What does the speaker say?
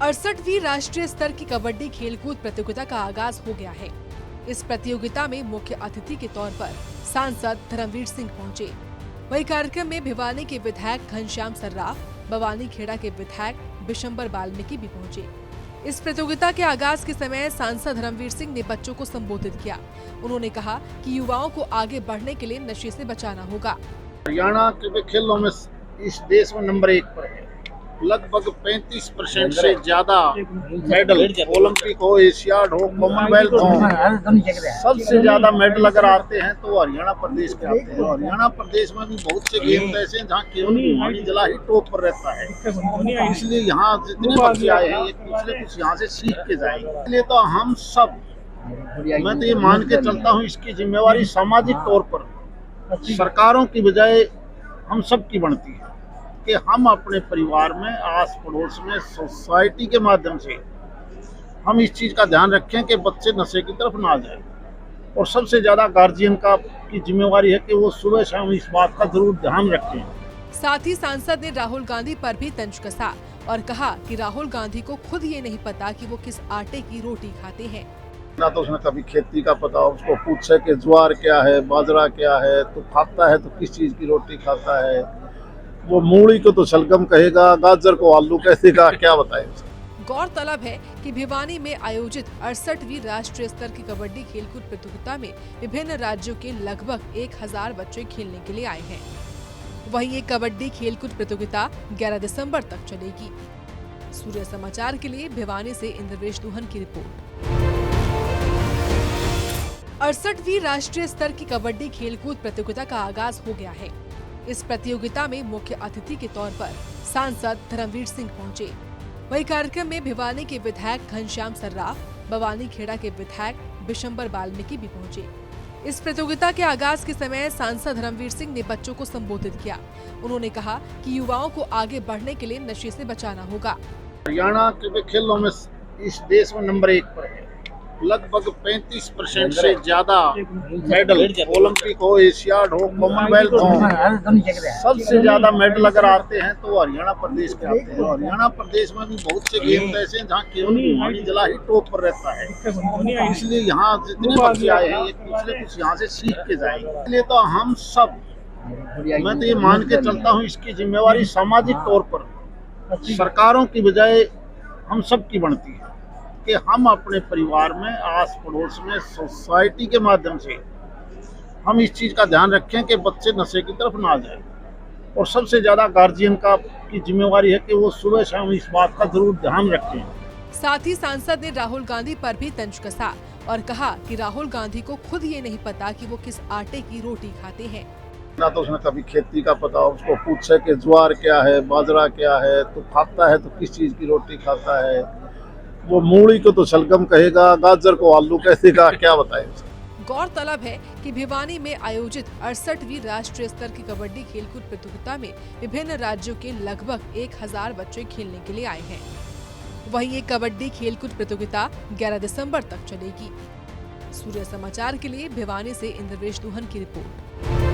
68वीं राष्ट्रीय स्तर की कबड्डी खेलकूद प्रतियोगिता का आगाज हो गया है। इस प्रतियोगिता में मुख्य अतिथि के तौर पर सांसद धर्मवीर सिंह पहुंचे। वहीं कार्यक्रम में भिवानी के विधायक घनश्याम सर्राफ, बवानी खेड़ा के विधायक बिशंबर वाल्मीकि भी पहुंचे। इस प्रतियोगिता के आगाज के समय सांसद धर्मवीर सिंह ने बच्चों को संबोधित किया। उन्होंने कहा कि युवाओं को आगे बढ़ने के लिए नशे से बचाना होगा। हरियाणा के खेलों में इस देश में नंबर 1 पर है। लगभग 35% से ज्यादा मेडल, ओलंपिक हो, एशियाड हो, कॉमनवेल्थ हो, सबसे ज्यादा मेडल अगर आते हैं तो हरियाणा प्रदेश के आते हैं। हरियाणा प्रदेश में भी बहुत से गेम ऐसे हैं जहाँ केवल भिवानी जिला ही टॉप पर रहता है। इसलिए यहाँ जितने बच्चे आए हैं एक दूसरे कुछ यहाँ से सीख के जाएंगे। इसलिए तो हम सब, मैं तो ये मान के चलता हूँ, इसकी जिम्मेवारी सामाजिक तौर पर सरकारों की बजाय हम सब की बनती है कि हम अपने परिवार में, आस पड़ोस में, सोसाइटी के माध्यम से हम इस चीज़ का ध्यान रखें कि बच्चे नशे की तरफ ना जाएं। और सबसे ज़्यादा गार्जियन की जिम्मेवारी है कि वो सुबह शाम इस बात का जरूर ध्यान रखें। साथ ही सांसद ने राहुल गांधी पर भी तंज कसा और कहा कि राहुल गांधी को खुद ये नहीं पता कि वो किस आटे की रोटी खाते हैं। ना तो उसने कभी खेती का पता, उसको पूछे कि ज्वार क्या है, बाजरा क्या है, तो खाता है तो किस चीज़ की रोटी खाता है। वो मूली को तो शलगम कहेगा, गाजर को आलू कहेगा, क्या बताएं। गौरतलब है कि भिवानी में आयोजित 68वीं राष्ट्रीय स्तर की कबड्डी खेलकूद प्रतियोगिता में विभिन्न राज्यों के लगभग 1000 बच्चे खेलने के लिए आए हैं। वहीं ये कबड्डी खेलकूद प्रतियोगिता 11 दिसंबर तक चलेगी। सूर्य समाचार के लिए भिवानी से इंद्रवेश दुहन की रिपोर्ट। 68वीं राष्ट्रीय स्तर की कबड्डी खेलकूद प्रतियोगिता का आगाज हो गया है। इस प्रतियोगिता में मुख्य अतिथि के तौर पर सांसद धर्मवीर सिंह पहुंचे। वहीं कार्यक्रम में भिवानी के विधायक घनश्याम सर्राफ, बवानी खेड़ा के विधायक बिशंबर वाल्मीकि भी पहुंचे। इस प्रतियोगिता के आगाज के समय सांसद धर्मवीर सिंह ने बच्चों को संबोधित किया। उन्होंने कहा कि युवाओं को आगे बढ़ने के लिए नशे से बचाना होगा। हरियाणा के खेलों में इस देश में नंबर 1 पर है। लगभग 35% से ज्यादा मेडल, ओलंपिक हो, एशियाड हो, कॉमनवेल्थ हो, सबसे ज्यादा मेडल अगर आते हैं तो हरियाणा प्रदेश के आते हैं। हरियाणा प्रदेश में भी बहुत से गेम ऐसे हैं जहाँ केवल भिवानी जिला ही टॉप पर रहता है। इसलिए यहाँ जितने बच्चे आए हैं एक दूसरे कुछ यहाँ से सीख के जाएंगे। इसलिए तो हम सब, मैं तो ये मान के चलता हूँ, इसकी जिम्मेवारी सामाजिक तौर पर सरकारों की बजाय हम सब की बनती है कि हम अपने परिवार में, आस पड़ोस में, सोसाइटी के माध्यम से हम इस चीज़ का ध्यान रखें कि बच्चे नशे की तरफ ना जाएं। और सबसे ज़्यादा गार्जियन की जिम्मेवारी है कि वो सुबह शाम इस बात का जरूर ध्यान रखें। साथ ही सांसद ने राहुल गांधी पर भी तंज कसा और कहा कि राहुल गांधी को खुद ये नहीं पता कि वो किस आटे की रोटी खाते हैं। ना तो उसने कभी खेती का पता, उसको पूछे कि ज्वार क्या है, बाजरा क्या है, तो खाता है तो किस चीज़ की रोटी खाता है। वो मूली को तो शलगम कहेगा, गाजर को आलू कहेगा, क्या बताएं। गौरतलब है कि भिवानी में आयोजित 68वीं राष्ट्रीय स्तर की कबड्डी खेलकूद प्रतियोगिता में विभिन्न राज्यों के लगभग 1000 बच्चे खेलने के लिए आए हैं। वहीं ये कबड्डी खेलकूद प्रतियोगिता 11 दिसंबर तक चलेगी। सूर्य समाचार के लिए भिवानी से इंद्रवेश दुहन की रिपोर्ट।